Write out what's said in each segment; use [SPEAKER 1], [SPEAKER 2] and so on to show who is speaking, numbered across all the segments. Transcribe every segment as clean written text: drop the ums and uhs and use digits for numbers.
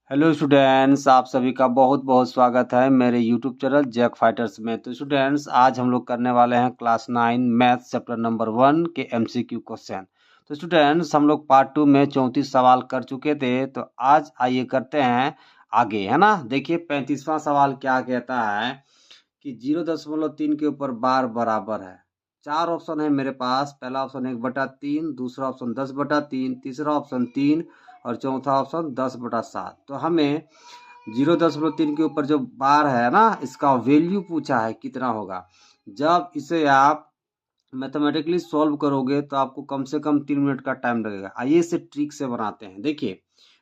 [SPEAKER 1] Hello students, आप सभी का बहुत बहुत स्वागत है मेरे यूट्यूब चैनल जैक फाइटर्स में। तो स्टूडेंट्स, आज हम लोग करने वाले हैं क्लास 9 मैथ्स चैप्टर नंबर 1 के एमसीक्यू क्वेश्चन। तो स्टूडेंट्स, हम लोग पार्ट 2 में 34 सवाल कर चुके थे। तो आज आइए करते हैं आगे, है ना। देखिए 35वां सवाल क्या कहता है कि 0.3 के ऊपर बार बराबर है। चार ऑप्शन है मेरे पास। पहला ऑप्शन 1/3, दूसरा ऑप्शन 10/3, तीसरा ऑप्शन 3 और चौथा ऑप्शन 10/7। तो हमें 0.3 के ऊपर जो बार है ना, इसका वैल्यू पूछा है कितना होगा। जब इसे आप मैथमेटिकली सॉल्व करोगे तो आपको कम से कम 3 मिनट का टाइम लगेगा। आइए इसे ट्रिक से बनाते हैं। देखिए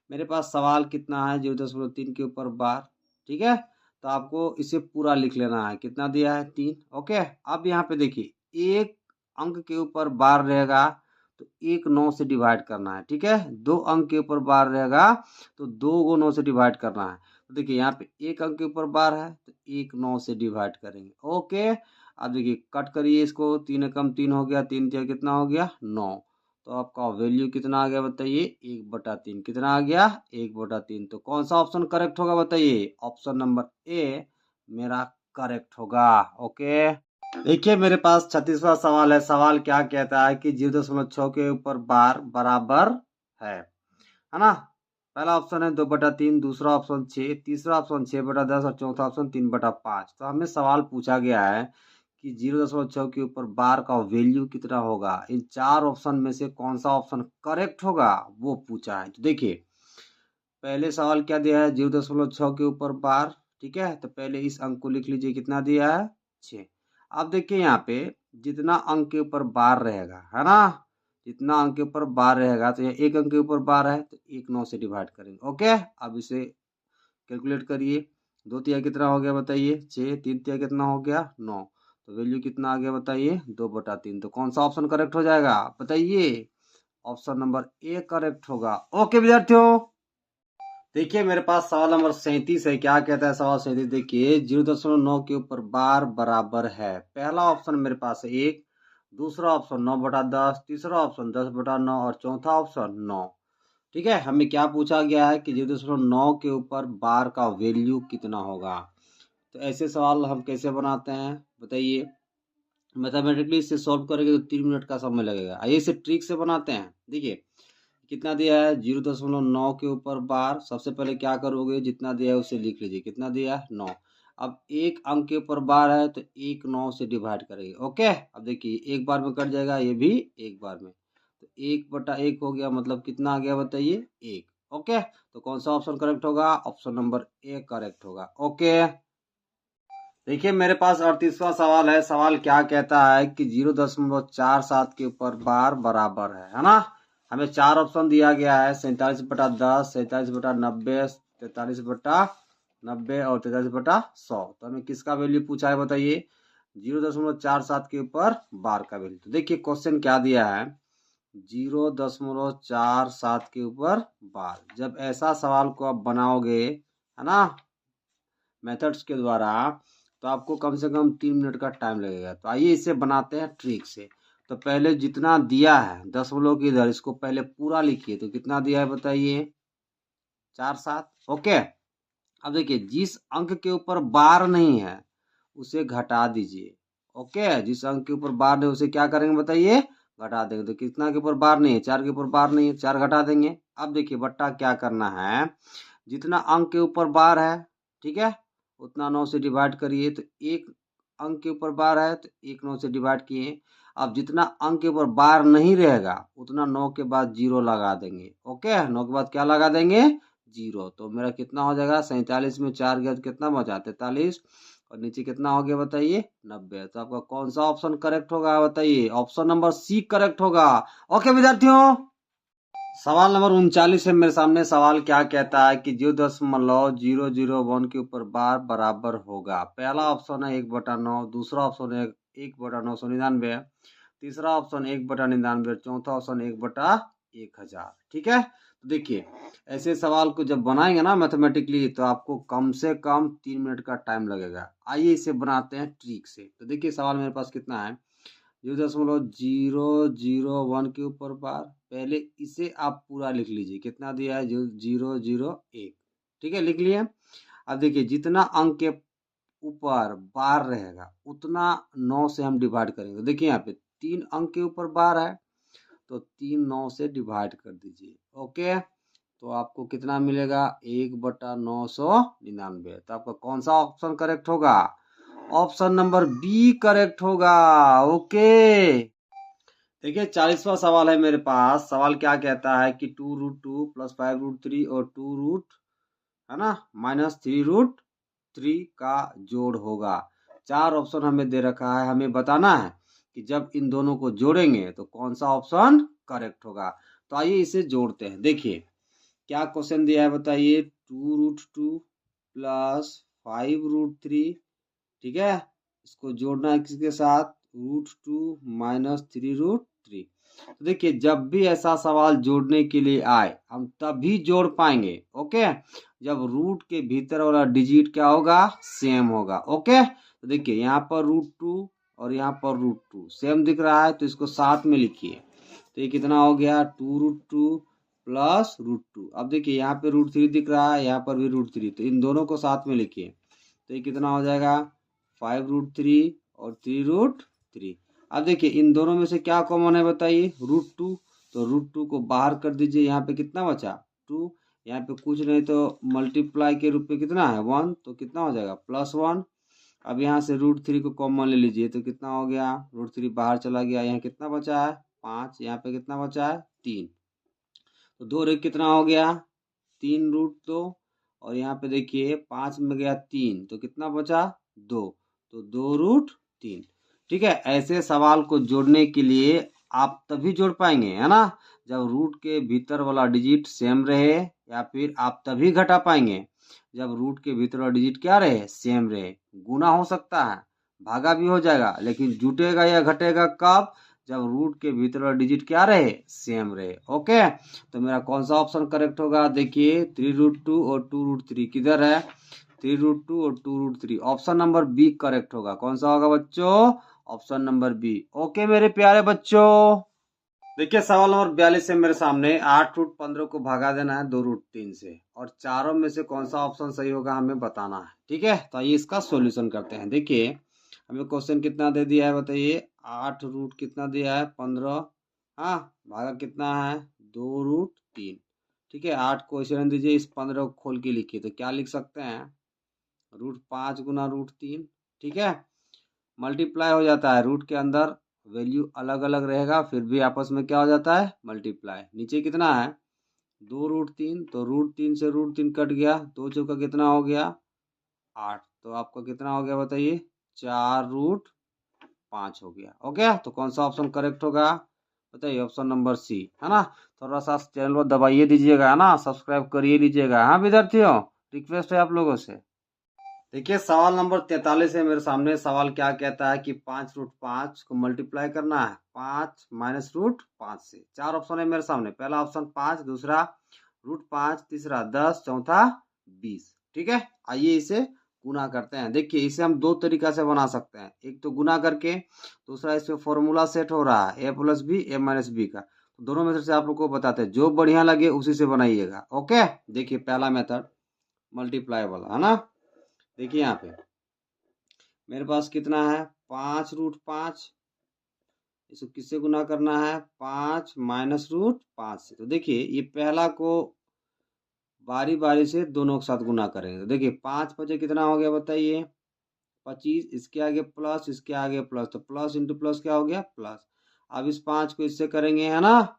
[SPEAKER 1] मेरे पास सवाल कितना है, 0.3 के ऊपर बार, ठीक है। तो आपको इसे पूरा लिख लेना है। कितना दिया है, 3। ओके, अब यहाँ पे देखिए एक अंक के ऊपर बार रहेगा तो एक 9 से डिवाइड करना है, ठीक है। 2 अंक के ऊपर बार रहेगा तो 2 को 9 से डिवाइड करना है। तो देखिए यहाँ पे एक अंक के ऊपर बार है तो एक 9 से डिवाइड करेंगे। ओके, अब देखिए कट करिए इसको। 3 एकम 3 हो गया, 3 तिया कितना हो गया, 9। तो आपका वैल्यू कितना आ गया बताइए, 1/3। कितना आ गया, 1/3। तो कौन सा ऑप्शन करेक्ट होगा बताइए, ऑप्शन नंबर ए मेरा करेक्ट होगा। ओके, देखिए मेरे पास 36वां सवाल है। सवाल क्या कहता है कि 0.6 के ऊपर बार बराबर है ना। पहला ऑप्शन है 2/3, दूसरा ऑप्शन 6, तीसरा ऑप्शन 6/10 और चौथा ऑप्शन 3/5। तो हमें सवाल पूछा गया है कि 0.6 के ऊपर बार का वैल्यू कितना होगा। इन चार ऑप्शन में से कौन सा ऑप्शन करेक्ट होगा वो पूछा है। तो देखिए पहले सवाल क्या दिया है, 0.6 के ऊपर बार, ठीक है। तो पहले इस अंक को लिख लीजिए, कितना दिया है, 6। अब देखिए यहाँ पे जितना अंक के ऊपर बार रहेगा, है ना, जितना अंक के ऊपर बार रहेगा तो ये एक अंक के ऊपर बार है तो एक 9 से डिवाइड करेंगे। ओके, अब इसे कैलकुलेट करिए। 2 तिया कितना हो गया बताइए, 6। 3 तिया कितना हो गया, 9। तो वैल्यू कितना आ गया बताइए, 2/3। तो कौन सा ऑप्शन करेक्ट हो जाएगा बताइए, ऑप्शन नंबर ए करेक्ट होगा। ओके विद्यार्थियों, देखिए मेरे पास सवाल नंबर 37 है। क्या कहता है सवाल 37, देखिए 0.9 के ऊपर बार बराबर है। पहला ऑप्शन मेरे पास है 1, दूसरा ऑप्शन 9/10, तीसरा ऑप्शन 10/9 और चौथा ऑप्शन 9। ठीक है, हमें क्या पूछा गया है कि 0.9 के ऊपर बार का वैल्यू कितना होगा। तो ऐसे सवाल हम कैसे बनाते हैं बताइए। मैथमेटिकली इसे सॉल्व करेंगे तो 3 मिनट का समय लगेगा। आइए इसे ट्रिक से बनाते हैं। देखिए कितना दिया है, 0.9 के ऊपर बार। सबसे पहले क्या करोगे, जितना दिया है उसे लिख लीजिए। कितना दिया है, 9। अब एक अंक के ऊपर बार है तो एक 9 से डिवाइड करेंगे। ओके, अब देखिए एक बार में कट जाएगा, ये भी एक बार में। तो 1/1 हो गया, मतलब कितना आ गया बताइए, 1। ओके, तो कौन सा ऑप्शन करेक्ट होगा, ऑप्शन नंबर ए करेक्ट होगा। ओके, देखिए मेरे पास 38वां सवाल है। सवाल क्या कहता है कि 0.47 के ऊपर बार बराबर है ना। हमें चार ऑप्शन दिया गया है, 47/10, 47/90, 43/90 और 43/100। तो हमें किसका वैल्यू पूछा है बताइए, 0.47 के ऊपर बार का वैल्यू। तो देखिए क्वेश्चन क्या दिया है, 0.47 के ऊपर बार। जब ऐसा सवाल को आप बनाओगे, है ना, मेथड्स के द्वारा, तो आपको कम से कम 3 मिनट का टाइम लगेगा। तो आइए इसे बनाते हैं ट्रिक से। तो पहले जितना दिया है दशमलव की इधर, इसको पहले पूरा लिखिए। तो कितना दिया है बताइए, 4/7। ओके, अब देखिए जिस अंक के ऊपर बार नहीं है उसे घटा दीजिए। ओके, जिस अंक के ऊपर बार नहीं उसे क्या करेंगे बताइए, घटा देंगे। तो कितना के ऊपर बार नहीं है, 4 के ऊपर बार नहीं है, 4 घटा देंगे। अब देखिए बट्टा क्या करना है, जितना अंक के ऊपर बार है, ठीक है, उतना 9 से डिवाइड करिए। तो एक अंक के ऊपर बार है तो एक 9 से डिवाइड किए। अब जितना अंक के ऊपर बार नहीं रहेगा उतना 9 के बाद 0 लगा देंगे। ओके, 9 के बाद क्या लगा देंगे, 0। तो मेरा कितना हो जाएगा, 47 में 4 गया तो कितना बचा, 43। और नीचे कितना हो गया बताइए, 90। तो आपका कौन सा ऑप्शन करेक्ट होगा बताइए, ऑप्शन नंबर सी करेक्ट होगा। ओके विद्यार्थियों, सवाल नंबर 39 है मेरे सामने। सवाल क्या कहता है कि 0.001 के ऊपर बार बराबर होगा। पहला ऑप्शन है 1/9, दूसरा ऑप्शन है 1/999, तीसरा ऑप्शन 1/99, चौथा ऑप्शन 1/1000। ठीक है, तो देखिए ऐसे सवाल को जब बनाएंगे ना मैथमेटिकली, तो आपको कम से कम 3 मिनट का टाइम लगेगा। आइए इसे बनाते हैं ट्रिक से। तो देखिए सवाल मेरे पास कितना है, 0.001 के ऊपर बार। पहले इसे आप पूरा लिख लीजिए। कितना दिया है, 0.001। ठीक है, लिख लिए। अब देखिए जितना अंक के ऊपर बार रहेगा उतना 9 से हम डिवाइड करेंगे। देखिए यहाँ पे 3 अंक के ऊपर बार है तो 3 9 से डिवाइड कर दीजिए। ओके, तो आपको कितना मिलेगा 1/999। तो आपका कौन सा ऑप्शन करेक्ट होगा? ऑप्शन नंबर बी करेक्ट होगा। ओके, देखिए 40वां सवाल है मेरे पास। सवाल क्या कहता है कि 2√2 + 5√3 और 2 है ना -3√3 का जोड़ होगा। 4 ऑप्शन हमें दे रखा है, हमें बताना है कि जब इन दोनों को जोड़ेंगे तो कौन सा ऑप्शन करेक्ट होगा। तो आइए इसे जोड़ते हैं। देखिए क्या क्वेश्चन दिया है बताइए। 2√2 + 5√3, ठीक है, इसको जोड़ना है किसके साथ? √2 - 3√3। तो देखिए जब भी ऐसा सवाल जोड़ने के लिए आए हम तभी जोड़ पाएंगे। ओके, जब रूट के भीतर वाला डिजिट क्या होगा? सेम होगा। ओके, तो देखिए यहाँ पर √2 और यहाँ पर √2 सेम दिख रहा है तो इसको साथ में लिखिए। तो ये कितना हो गया? 2√2 + √2। अब देखिए यहाँ पे √3 दिख रहा है, यहाँ पर भी √3, तो इन दोनों को साथ में लिखिए। तो ये कितना हो जाएगा? 5√3 और 3√3। अब देखिए इन दोनों में से क्या कॉमन है बताइए? √2, तो √2 को बाहर कर दीजिए। यहाँ पे कितना बचा? 2। यहाँ पे कुछ नहीं तो मल्टीप्लाई के रूप में कितना है? 1, तो कितना हो जाएगा? +1। अब यहाँ से √3 को कॉमन ले लीजिए तो कितना हो गया? √3 बाहर चला गया, यहाँ कितना बचा है? 5। यहाँ पे कितना बचा है? 3। तो 2 रे कितना हो गया? 3√2। और यहाँ पे देखिए 5 में गया 3 तो कितना बचा? 2। तो 2√3। ठीक है, ऐसे सवाल को जोड़ने के लिए आप तभी जोड़ पाएंगे, है ना, जब रूट के भीतर वाला डिजिट सेम रहे, या फिर आप तभी घटा पाएंगे जब रूट के भीतर वाला डिजिट क्या रहे? सेम रहे। गुना हो सकता है, भागा भी हो जाएगा, लेकिन जुटेगा या घटेगा कब? जब रूट के भीतर वाला डिजिट क्या रहे? सेम रहे। ओके, तो मेरा कौन सा ऑप्शन करेक्ट होगा? देखिए 3√2 और 2√3 किधर है? 3√2 और 2√3, ऑप्शन नंबर बी करेक्ट होगा। कौन सा होगा बच्चों? Option number B. ओके मेरे प्यारे बच्चों, देखिए सवाल नंबर 42 है मेरे सामने। 8√15 को भागा देना है 2√3 से, और चारों में से कौन सा ऑप्शन सही होगा हमें बताना है। ठीक है, तो आइए इसका सॉल्यूशन करते हैं। देखिए हमें क्वेश्चन कितना दे दिया है बताइए? 8 कितना दिया है? 15। हाँ, भागा कितना है? 2√3। ठीक है, 8 को ऐसे रहने दीजिए, इस 15 को खोल के लिखिए तो क्या लिख सकते हैं? √5 गुना √3। ठीक है, मल्टीप्लाई हो जाता है, रूट के अंदर वैल्यू अलग अलग रहेगा फिर भी आपस में क्या हो जाता है? मल्टीप्लाई। नीचे कितना है? 2√3, तो √3 से √3 कट गया, 2 चौका कितना हो गया? 8। तो आपका कितना हो गया बताइए? 4√5 हो गया। ओके, तो कौन सा ऑप्शन करेक्ट होगा बताइए? ऑप्शन नंबर सी, है ना। थोड़ा सा चैनल को दबाइए दीजिएगा, है ना, सब्सक्राइब करिए लीजिएगा। हाँ विद्यार्थियों, रिक्वेस्ट है आप लोगों से। देखिए सवाल नंबर 43 है मेरे सामने। सवाल क्या कहता है कि 5√5 को मल्टीप्लाई करना है 5 - √5 से। 4 ऑप्शन है मेरे सामने। पहला ऑप्शन 5, दूसरा √5, तीसरा 10, चौथा 20। ठीक है, आइए इसे गुना करते हैं। देखिए इसे हम दो तरीका से बना सकते हैं, एक तो गुना करके, दूसरा इसमें फॉर्मूला सेट हो रहा है a+b a-b का। तो दोनों मेथड से आप लोग को बताते हैं, जो बढ़िया लगे उसी से बनाइएगा। ओके, देखिए पहला मेथड मल्टीप्लाई वाला, है ना। देखिए यहाँ पे मेरे पास कितना है? 5√5। इसको किससे गुना करना है? 5 - √5 से। तो देखिए ये पहला को बारी बारी से दोनों के साथ गुना करेंगे। तो देखिए 5 5 कितना हो गया बताइए? 25। इसके आगे प्लस, इसके आगे प्लस, तो प्लस इंटू प्लस क्या हो गया? प्लस। अब इस 5 को इससे करेंगे, है ना।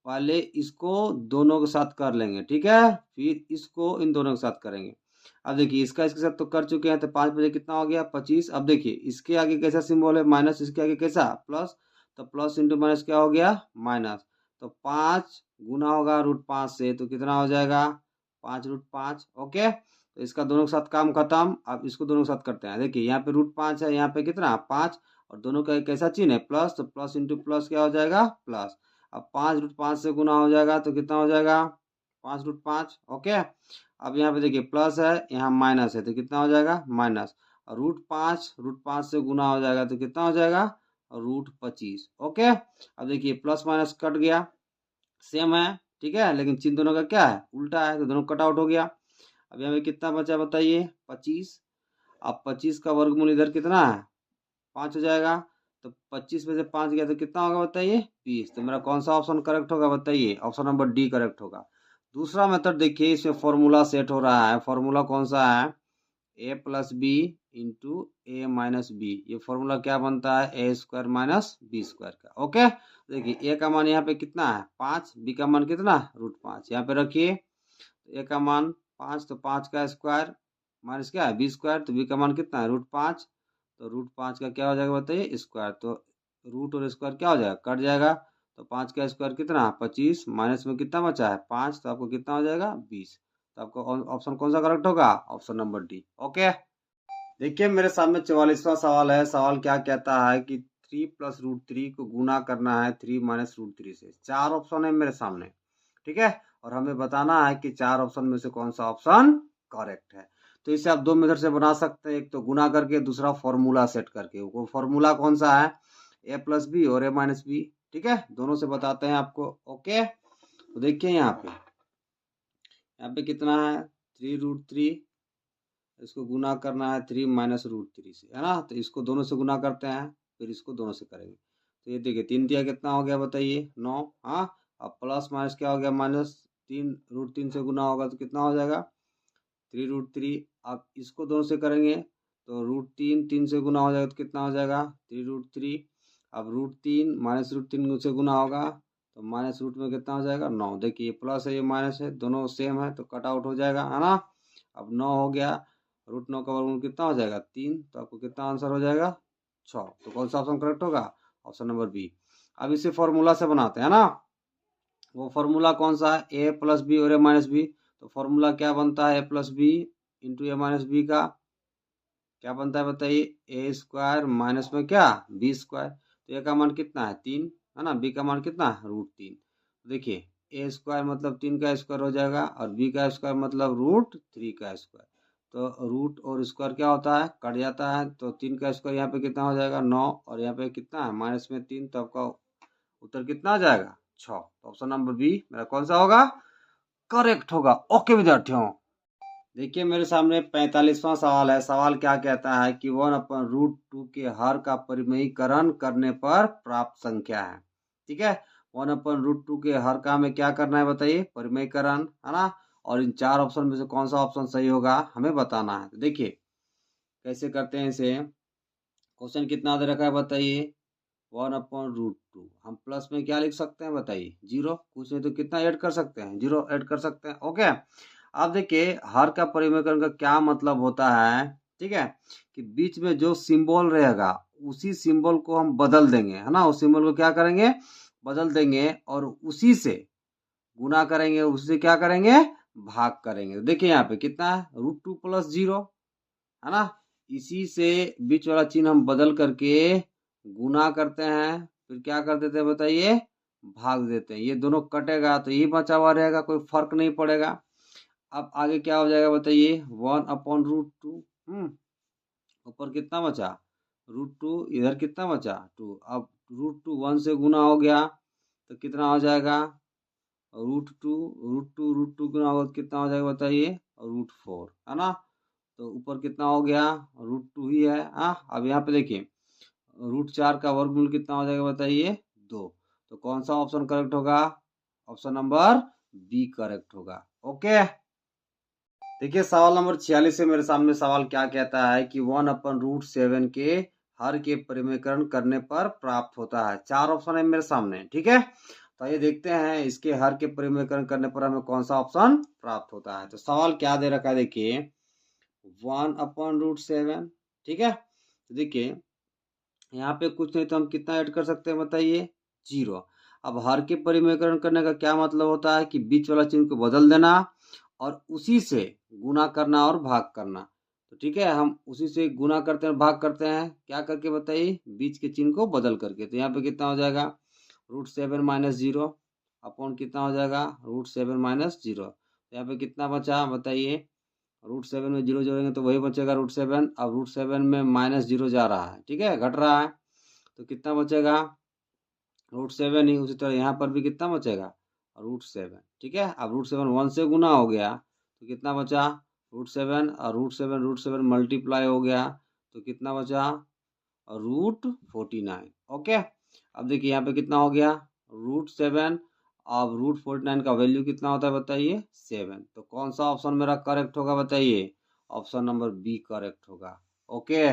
[SPEAKER 1] पहले इसको दोनों के साथ कर लेंगे, ठीक है, फिर इसको इन दोनों के साथ करेंगे। अब देखिए इसका इसके साथ तो कर चुके हैं, तो 5 बजे कितना हो गया? 25। अब देखिए इसके आगे कैसा सिंबल है? माइनस। इसके आगे कैसा? प्लस। तो प्लस इंटू माइनस क्या हो गया? माइनस। तो 5 गुना होगा √5 से, तो कितना हो जाएगा? 5√5। ओके, तो इसका दोनों के साथ काम खत्म। अब इसको दोनों के साथ करते हैं। देखिए यहाँ पे √5 है, यहाँ पे कितना? 5, और दोनों का कैसा चिन्ह है? प्लस। तो प्लस इंटू प्लस क्या हो जाएगा? प्लस। अब 5√5 से गुना हो जाएगा तो कितना हो जाएगा? 5√5। ओके, अब यहाँ पे देखिए प्लस है, यहाँ माइनस है, तो कितना हो जाएगा? माइनस। और √5 से गुना हो जाएगा तो कितना हो जाएगा? √25। ओके, अब देखिए प्लस माइनस कट गया, सेम है, ठीक है, लेकिन चिन्ह दोनों का क्या है? उल्टा है, तो दोनों कट आउट हो गया। अब यहाँ पे कितना बचा बताइए 25। अब 25 का वर्गमूल इधर कितना है 5 हो जाएगा, तो 25 में से 5 गया तो कितना होगा बताइए 20। तो मेरा कौन सा ऑप्शन करेक्ट होगा बताइए, ऑप्शन नंबर डी करेक्ट होगा। दूसरा मेथड देखिए, इसमें फॉर्मूला सेट हो रहा है। फॉर्मूला कौन सा है, ए प्लस बी इंटू ए माइनस बी। ये फॉर्मूला क्या बनता है, ए स्क्वायर माइनस बी स्क्वायर का। ओके, देखिए ए का मान यहाँ पे कितना है 5, बी का मान कितना √5 यहाँ पे रखिए। तो ए का मान 5, तो 5 का स्क्वायर माइनस क्या है बी स्क्वायर, तो बी का मान कितना है √5। तो √5 का क्या हो जाएगा बताइए स्क्वायर, तो रूट और स्क्वायर क्या हो जाएगा कट जाएगा। तो 5 का स्क्वायर कितना 25, माइनस में कितना बचा है 5, तो आपको कितना हो जाएगा 20। तो आपको ऑप्शन कौन सा करेक्ट होगा, ऑप्शन नंबर डी। ओके, देखिए मेरे सामने 44वां सवाल है। सवाल क्या कहता है कि 3 प्लस √3 को गुना करना है 3 माइनस √3 से। 4 ऑप्शन है मेरे सामने, ठीक है, और हमें बताना है कि 4 ऑप्शन में से कौन सा ऑप्शन करेक्ट है। तो इसे आप दो मेथड से बना सकते हैं, एक तो गुना करके, दूसरा फॉर्मूला सेट करके। वो फॉर्मूला कौन सा है, ए प्लस बी और ए माइनस बी, ठीक है, दोनों से बताते हैं आपको। ओके, तो देखिए यहाँ पे कितना है 3√3, इसको गुना करना है 3 माइनस √3 से, है ना। तो इसको दोनों से गुना करते हैं, फिर इसको दोनों से करेंगे। तो ये देखिए 3 दिया कितना हो गया बताइए 9। हाँ, अब प्लस माइनस क्या हो गया माइनस, 3 √3 से गुना होगा तो कितना हो जाएगा 3√3। अब इसको दोनों से करेंगे तो √3 3 से गुना हो जाएगा तो कितना हो जाएगा 3√3। अब √3 माइनस √3 से गुना होगा तो माइनस रूट में कितना हो जाएगा 9। देखिए प्लस है ये माइनस है, दोनों सेम है तो कट आउट हो जाएगा, है ना। अब 9 हो गया, √9 का वर्गमूल कितना हो जाएगा 3, तो आपको कितना आंसर हो जाएगा 6। तो कौन सा ऑप्शन करेक्ट होगा, ऑप्शन नंबर बी। अब इसे फॉर्मूला से बनाते हैं ना। वो फॉर्मूला कौन सा है, ए प्लस बी और ए माइनस बी। तो फॉर्मूला क्या बनता है, ए प्लस बी इंटू ए माइनस बी का क्या बनता है बताइए, ए स्क्वायर माइनस में क्या बी स्क्वायर। तो ए का मान कितना है 3, है ना, बी का मान कितना है √3। देखिए ए स्क्वायर मतलब 3 का स्क्वायर हो जाएगा और बी का स्क्वायर मतलब √3 का स्क्वायर। तो रूट और स्क्वायर क्या होता है कट जाता है, तो 3 का स्क्वायर यहाँ पे कितना हो जाएगा 9, और यहाँ पे कितना है माइनस में 3, तो आपका उत्तर कितना आ जाएगा 6। तो ऑप्शन नंबर बी मेरा कौन सा होगा करेक्ट होगा। ओके विद्यार्थियों, देखिए मेरे सामने 45वां सवाल है। सवाल क्या कहता है कि 1/√2 के हर का परिमेयीकरण करने पर प्राप्त संख्या है, ठीक है। 1/√2 के हर का हमें क्या करना है बताइए परिमेयीकरण, है ना। और इन 4 ऑप्शन में से कौन सा ऑप्शन सही होगा हमें बताना है। तो देखिए कैसे करते हैं इसे। क्वेश्चन कितना दे रखा है बताइए 1/√2। हम प्लस में क्या लिख सकते हैं बताइए 0, कुछ नहीं तो कितना ऐड कर सकते हैं 0 ऐड कर सकते हैं। ओके, अब देखिए हर का परिमेयकरण का क्या मतलब होता है, ठीक है, कि बीच में जो सिंबल रहेगा उसी सिंबल को हम बदल देंगे, है ना। उस सिंबल को क्या करेंगे बदल देंगे और उसी से गुना करेंगे, उसी से क्या करेंगे भाग करेंगे। देखिए यहाँ पे कितना है √2 + 0, है ना। इसी से बीच वाला चिन्ह हम बदल करके गुना करते हैं, फिर क्या कर देते हैं बताइए भाग देते हैं। ये दोनों कटेगा तो ये बचा हुआ रहेगा, कोई फर्क नहीं पड़ेगा। अब आगे क्या हो जाएगा बताइए 1/√2। ऊपर कितना बचा √2, इधर कितना बचा 2। अब √2 1 से गुना हो गया तो कितना हो जाएगा √2 गुना होगा तो कितना हो जाएगा बताइए √4, है ना। तो ऊपर कितना हो गया √2 ही है। अब यहाँ पे देखिए √4 का वर्गमूल कितना हो जाएगा बताइए 2। तो कौन सा ऑप्शन करेक्ट होगा, ऑप्शन नंबर बी करेक्ट होगा। ओके, देखिए सवाल नंबर 46 से मेरे सामने सवाल क्या कहता है कि 1/√7 के हर के परिमेयकरण करने पर प्राप्त होता है। 4 ऑप्शन है मेरे सामने, ठीक है। तो ये देखते हैं इसके हर के परिमेयकरण करने पर हमें कौन सा ऑप्शन प्राप्त होता है। तो सवाल क्या दे रखा है देखिए 1/√7, ठीक है। तो देखिए यहाँ पे कुछ नहीं तो हम कितना ऐड कर सकते हैं बताइए 0। अब हर के परिमेयकरण करने का क्या मतलब होता है कि बीच वाला चिन्ह को बदल देना और उसी से गुना करना और भाग करना। तो ठीक है, हम उसी से गुना करते हैं भाग करते हैं क्या करके बताइए बीच के चिन्ह को बदल करके। तो यहाँ पे कितना हो जाएगा √7 - 0 अपॉन कितना हो जाएगा √7 - 0। तो यहाँ पे कितना बचा बताइए √7 में 0 जोड़ेंगे तो वही बचेगा √7। अब √7 में -0 जा रहा है, ठीक है, घट रहा है, तो कितना बचेगा √7 ही। उसी तरह यहाँ पर भी कितना बचेगा √7, ठीक है। अब √7 1 से गुना हो गया तो कितना बचा √7 और √7 मल्टीप्लाई हो गया तो कितना बचा, √49। ओके, अब देखिए यहाँ पे कितना हो गया, √7। अब √49 का वैल्यू कितना होता है बताइए, 7। तो कौन सा ऑप्शन मेरा करेक्ट होगा बताइए, ऑप्शन नंबर बी करेक्ट होगा। ओके,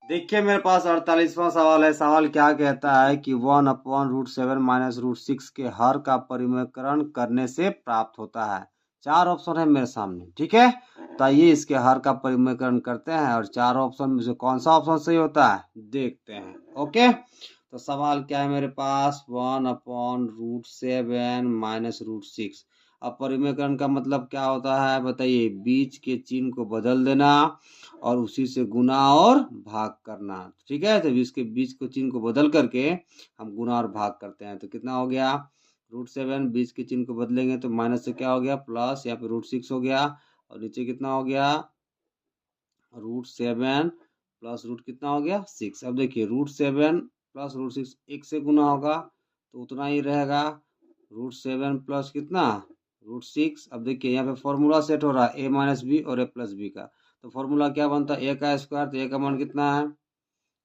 [SPEAKER 1] देखिए मेरे पास 48वां सवाल है। सवाल क्या कहता है कि 1/√7 माइनस √6 के हर का परिमेयकरण करने से प्राप्त होता है। 4 ऑप्शन है मेरे सामने, ठीक है। तो आइए इसके हर का परिमेयकरण करते हैं और 4 ऑप्शन में से कौन सा ऑप्शन सही होता है देखते हैं। ओके, तो सवाल क्या है मेरे पास, 1/√7 माइनस √6। अब परिमेयकरण का मतलब क्या होता है बताइए, बीच के चिन्ह को बदल देना और उसी से गुना और भाग करना, ठीक है। तो इसके बीच को चिन्ह को बदल करके हम गुना और भाग करते हैं। तो कितना हो गया, √7, बीच के चिन्ह को बदलेंगे तो माइनस से क्या हो गया प्लस, यहाँ पे √6 हो गया और नीचे कितना हो गया, √7 प्लस रूट कितना हो गया 6। अब देखिए √7 प्लस √6 एक से गुना होगा तो उतना ही रहेगा, √7 प्लस कितना √6। अब देखिए यहाँ पे फॉर्मूला सेट हो रहा है a माइनस बी और a प्लस बी का। तो फॉर्मूला क्या बनता है, a का स्क्वायर, तो a का मान कितना है,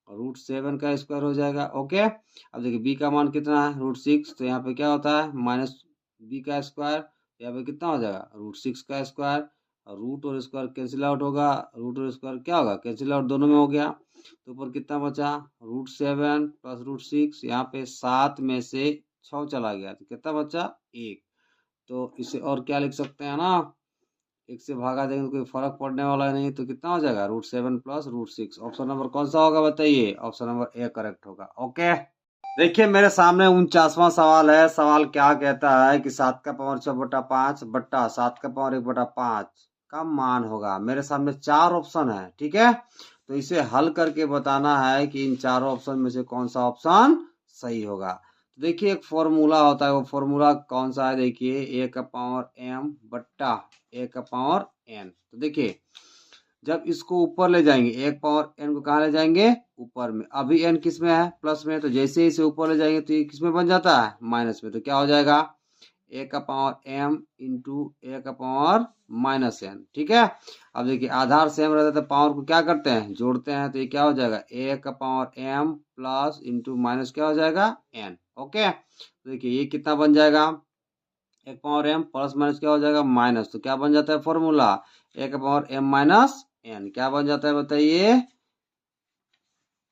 [SPEAKER 1] √7 का स्क्वायर हो जाएगा। ओके, अब देखिए b का मान कितना है √6, तो यहाँ पे क्या होता है माइनस b का स्क्वायर, यहाँ पे कितना हो जाएगा √6 का स्क्वायर। और रूट और स्क्वायर कैंसिल आउट होगा, रूट और स्क्वायर क्या होगा कैंसिल आउट, दोनों में हो गया। तो ऊपर कितना बचा, √7 प्लस √6, यहाँ पे 7 में से 6 चला गया तो कितना बचा 1। तो इसे और क्या लिख सकते हैं ना, 1 से भागा देंगे तो कोई फर्क पड़ने वाला नहीं, तो कितना हो जाएगा √7 प्लस √6। ऑप्शन नंबर कौन सा होगा बताइए, ऑप्शन नंबर ए करेक्ट होगा। ओके, देखिए मेरे सामने 49वां सवाल है। सवाल क्या कहता है कि 7 का पावर 6/5 बट्टा 7 का पावर 1/5 का मान होगा। मेरे सामने 4 ऑप्शन है, ठीक है। तो इसे हल करके बताना है कि इन चारों ऑप्शन में से कौन सा ऑप्शन सही होगा। तो देखिए एक फॉर्मूला होता है, वो फॉर्मूला कौन सा है, देखिए a का पावर m बट्टा a का पावर n। तो देखिए जब इसको ऊपर ले जाएंगे, एक पावर n को कहाँ ले जाएंगे ऊपर में, अभी n किस में है प्लस में, तो जैसे ही इसे ऊपर ले जाएंगे तो ये किस में बन जाता है माइनस में। तो क्या हो जाएगा a का पावर m इंटू a का पावर माइनस n, ठीक है। अब देखिए आधार सेम रहता है तो पावर को क्या करते हैं जोड़ते हैं, तो ये क्या हो जाएगा a का power m plus into minus क्या हो जाएगा n। ओके, तो देखिए ये कितना बन जाएगा, एक पावर m प्लस माइनस क्या हो जाएगा माइनस, तो क्या बन जाता है फॉर्मूला a का पावर m माइनस n, क्या बन जाता है बताइए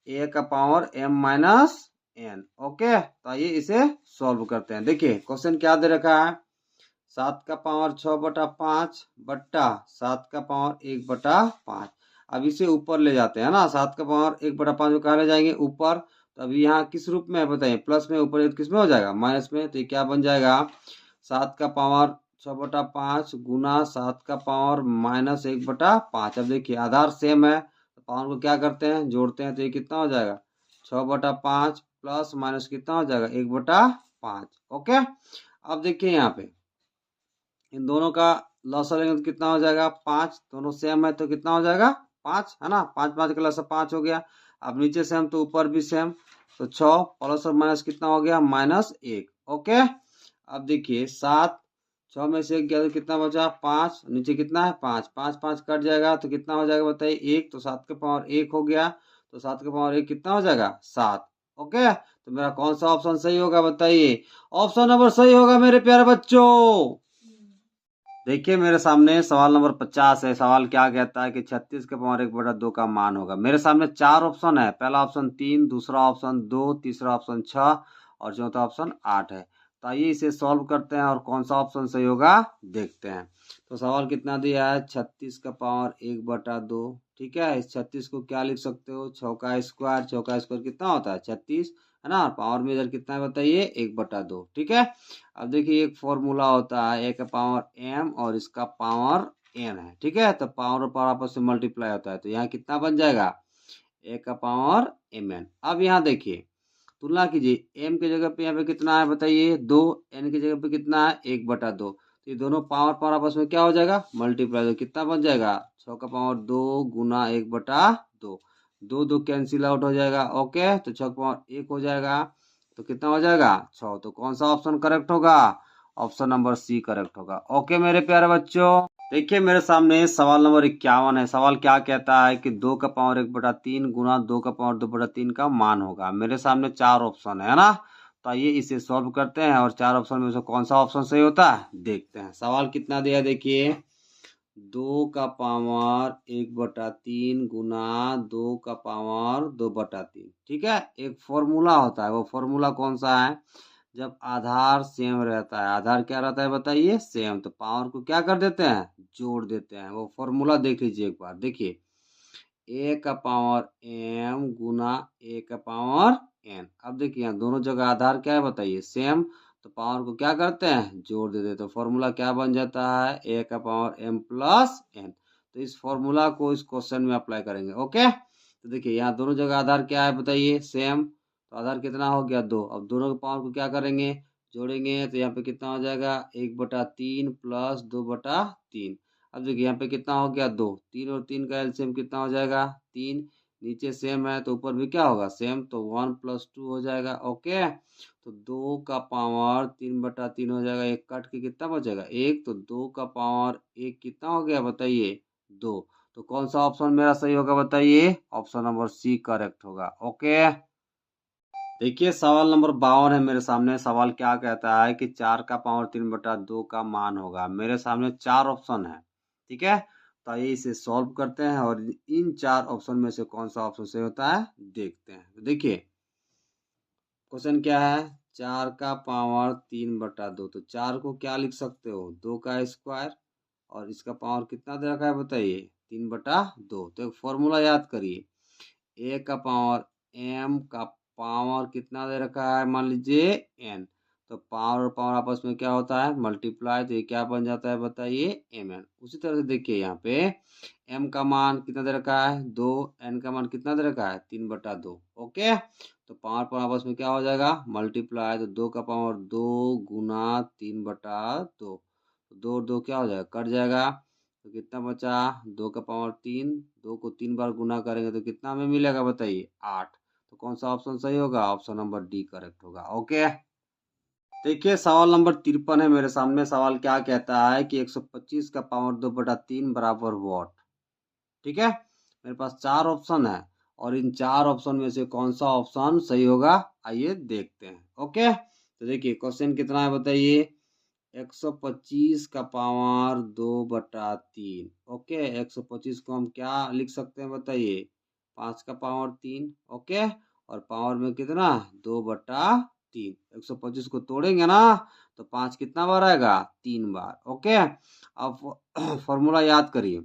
[SPEAKER 1] a का power m minus n। Okay, तो आइए इसे सॉल्व करते हैं। देखिए क्वेश्चन क्या दे रखा है, 7 का पावर 6/5 बट्टा 7 का पावर 1/5। अब इसे ऊपर ले जाते हैं ना, 7 का पावर 1/5 को कहाँ ले जाएंगे ऊपर, तो अभी यहाँ किस रूप में है बताइए प्लस में, ऊपर किस में हो जाएगा माइनस में। तो ये क्या बन जाएगा 7 का पावर 6/5 गुना 7 का पावर माइनस 1/5। अब देखिए आधार सेम है तो पावर को क्या करते हैं जोड़ते हैं, तो ये कितना हो जाएगा 6/5 प्लस माइनस कितना हो जाएगा 1/5। ओके, अब देखिए यहाँ पे इन दोनों का लॉस लेंगे तो कितना हो जाएगा 5, दोनों सेम है तो कितना हो जाएगा 5 है ना, 5 5 का लॉस 5 हो गया। अब नीचे सेम तो ऊपर भी सेम, तो 6 प्लस और माइनस कितना हो गया -1। ओके, अब देखिए 7 6 में से 1 गया तो कितना बचा 5, नीचे कितना है 5 5 5 कट जाएगा तो कितना हो जाएगा बताइए 1, तो 7 का पावर 1 हो गया, तो 7 का पावर 1 कितना हो जाएगा 7। ओके, तो मेरा कौन सा ऑप्शन सही होगा बताइए, ऑप्शन नंबर सही होगा मेरे प्यारे बच्चों। देखिए मेरे सामने सवाल नंबर 50 है। सवाल क्या कहता है कि 36 के पावर 1/2 का मान होगा। मेरे सामने 4 ऑप्शन है, पहला ऑप्शन 3, दूसरा ऑप्शन 2, तीसरा ऑप्शन 6 और चौथा ऑप्शन 8 है। तो आइए इसे सॉल्व करते हैं और कौन सा ऑप्शन सही होगा देखते हैं। तो सवाल कितना दिया है 36 का पावर 1/2, ठीक है। इस 36 को क्या लिख सकते हो 6 का स्क्वायर, 6 का स्क्वायर कितना होता है 36 है ना, पावर में इधर कितना है बताइए 1/2, ठीक है। अब देखिए एक फॉर्मूला होता है a का पावर m और इसका पावर n है, ठीक है। तो पावर और पावर आपस में मल्टीप्लाई होता है तो यहाँ कितना बन जाएगा a का पावर mn। अब यहाँ देखिए तुलना कीजिए m की जगह पे यहाँ पे कितना है बताइए 2, n की जगह पे कितना है 1/2। तो ये दोनों पावर पावर आपस में क्या हो जाएगा मल्टीप्लाई, तो कितना बन जाएगा 6 का पावर 2 गुना 1/2, 2 2 कैंसिल आउट हो जाएगा। ओके, तो 6 का पावर 1 हो जाएगा तो कितना हो जाएगा 6। तो कौन सा ऑप्शन करेक्ट होगा, ऑप्शन नंबर सी करेक्ट होगा। ओके मेरे प्यारे बच्चों, देखिए मेरे सामने सवाल नंबर 51 है। सवाल क्या कहता है कि 2 का पावर 1/3 गुना 2 का पावर 2/3 का मान होगा। मेरे सामने 4 ऑप्शन है ना, तो आइए इसे सॉल्व करते हैं और 4 ऑप्शन में से कौन सा ऑप्शन सही होता है देखते हैं। सवाल कितना दिया है देखिए, 2 का पावर 1/3 गुना 2 का पावर 2/3। ठीक है, एक फॉर्मूला होता है, वो फॉर्मूला कौन सा है, जब आधार सेम रहता है। आधार क्या रहता है बताइए, सेम, तो पावर को क्या कर देते हैं, जोड़ देते हैं। वो फॉर्मूला देख लीजिए एक बार, देखिए ए का पावर m गुना ए का पावर n। अब देखिए यहाँ दोनों जगह आधार क्या है बताइए, सेम, तो पावर को क्या करते हैं, जोड़ देते हैं। तो फॉर्मूला क्या बन जाता है, ए का पावर m प्लस n। तो इस फॉर्मूला को इस क्वेश्चन में अप्लाई करेंगे। ओके, तो देखिए यहाँ दोनों जगह आधार क्या है बताइए, सेम, तो आधार कितना हो गया 2। अब दोनों के पावर को क्या करेंगे, जोड़ेंगे, तो यहाँ पे कितना हो जाएगा 1/3 प्लस 2/3। अब देखिए यहाँ पे कितना हो गया 2, 3 और 3 का एलसीएम कितना हो जाएगा 3। नीचे सेम है तो ऊपर भी क्या होगा सेम, तो 1 + 2 हो जाएगा। ओके, तो 2 का पावर 3/3 हो जाएगा, एक कट के कितना बचेगा 1, तो 2 का पावर 1 कितना हो गया बताइए 2। तो कौन सा ऑप्शन मेरा सही होगा बताइए, ऑप्शन नंबर सी करेक्ट होगा। ओके, देखिए सवाल नंबर 52 है मेरे सामने। सवाल क्या कहता है कि 4 का पावर 3/2 का मान होगा। मेरे सामने 4 ऑप्शन है, ठीक है, तो आइए इसे सॉल्व करते हैं और इन 4 ऑप्शन में से कौन सा ऑप्शन सही होता है देखते हैं। तो देखिए क्वेश्चन क्या है, 4 का पावर 3/2, तो 4 को क्या लिख सकते हो 2 का स्क्वायर, और इसका पावर कितना दे रखा है बताइए 3/2। तो एक फॉर्मूला याद करिए, ए का पावर m का पावर कितना दे रखा है मान लीजिए n, तो पावर और पावर आपस में क्या होता है मल्टीप्लाई, तो ये क्या बन जाता है बताइए mn। उसी तरह से देखिए यहाँ पे m का मान कितना दे रखा है 2, n का मान कितना दे रखा है 3/2। ओके, तो पावर पर आपस में क्या हो जाएगा मल्टीप्लाई, तो 2 का पावर 2 गुना 3/2, तो 2 और 2 क्या हो जाएगा कट जाएगा, तो कितना बचा 2 का पावर 3, 2 को 3 बार गुना करेंगे तो कितना हमें मिलेगा बताइए 8। तो कौन सा ऑप्शन सही होगा, ऑप्शन नंबर डी करेक्ट होगा। ओके, देखिए सवाल नंबर 53 है मेरे सामने। सवाल क्या कहता है कि 125 का पावर 2/3 बराबर वॉट। ठीक है, मेरे पास 4 ऑप्शन है और इन 4 ऑप्शन में से कौन सा ऑप्शन सही होगा आइए देखते हैं। ओके, तो देखिए क्वेश्चन कितना है बताइए, 125 का पावर 2/3। ओके, 125 को हम क्या लिख सकते हैं बताइए 5 का पावर 3। ओके, और पावर में कितना 2/3। 125 को तोड़ेंगे ना तो 5 कितना बार आएगा 3 बार। ओके, अब फॉर्मूला याद करिए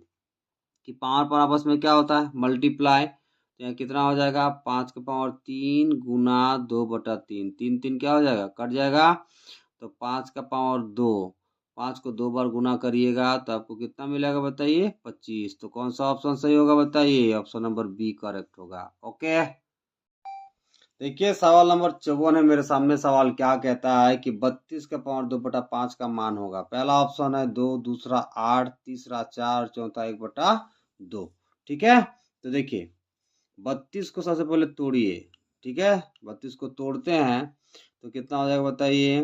[SPEAKER 1] कि पावर पर आपस में क्या होता है मल्टीप्लाई, तो यहाँ कितना हो जाएगा 5 का पावर 3 गुना 2/3, 3 3 क्या हो जाएगा कट जाएगा, तो 5 का पावर 2, 5 को 2 बार गुना करिएगा तो आपको कितना मिलेगा बताइए 25। तो कौन सा ऑप्शन सही होगा बताइए, ऑप्शन नंबर बी करेक्ट होगा। ओके, देखिए सवाल नंबर 54 है मेरे सामने। सवाल क्या कहता है कि 32 का पावर 2/5 का मान होगा। पहला ऑप्शन है 2, दूसरा 8, तीसरा 4, चौथा 1/2। ठीक है, तो देखिए 32 को सबसे पहले तोड़िए। ठीक है, 32 को तोड़ते हैं तो कितना हो जाएगा बताइए,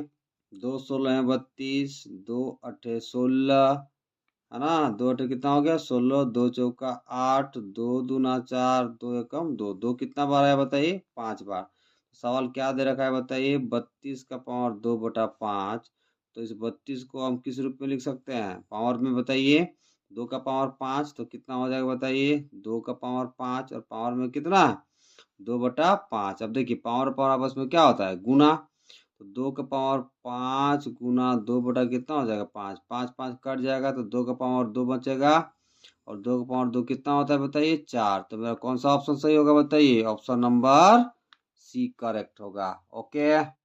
[SPEAKER 1] 2 16 है 32, 2 8 16 है ना, 2 8 कितना हो गया 16, 2 चौका 8, 2 दूना 4, 2 एकम 2, 2 कितना बार है बताइए 5 बार। सवाल क्या दे रखा है बताइए 32 का पावर 2/5, तो इस 32 को हम किस रूप में लिख सकते हैं पावर में बताइए, 2 का पावर 5, तो कितना हो जाएगा बताइए 2 का पावर 5 और पावर में कितना 2/5। अब देखिए पावर पावर आपस में क्या होता है गुना, तो 2 का पावर 5 गुना 2 बटा कितना हो जाएगा 5, 5 5 कट जाएगा तो 2 का पावर 2 बचेगा, और 2 का पावर 2 कितना होता है बताइए 4। तो मेरा कौन सा ऑप्शन सही होगा बताइए, ऑप्शन नंबर सी करेक्ट होगा। ओके,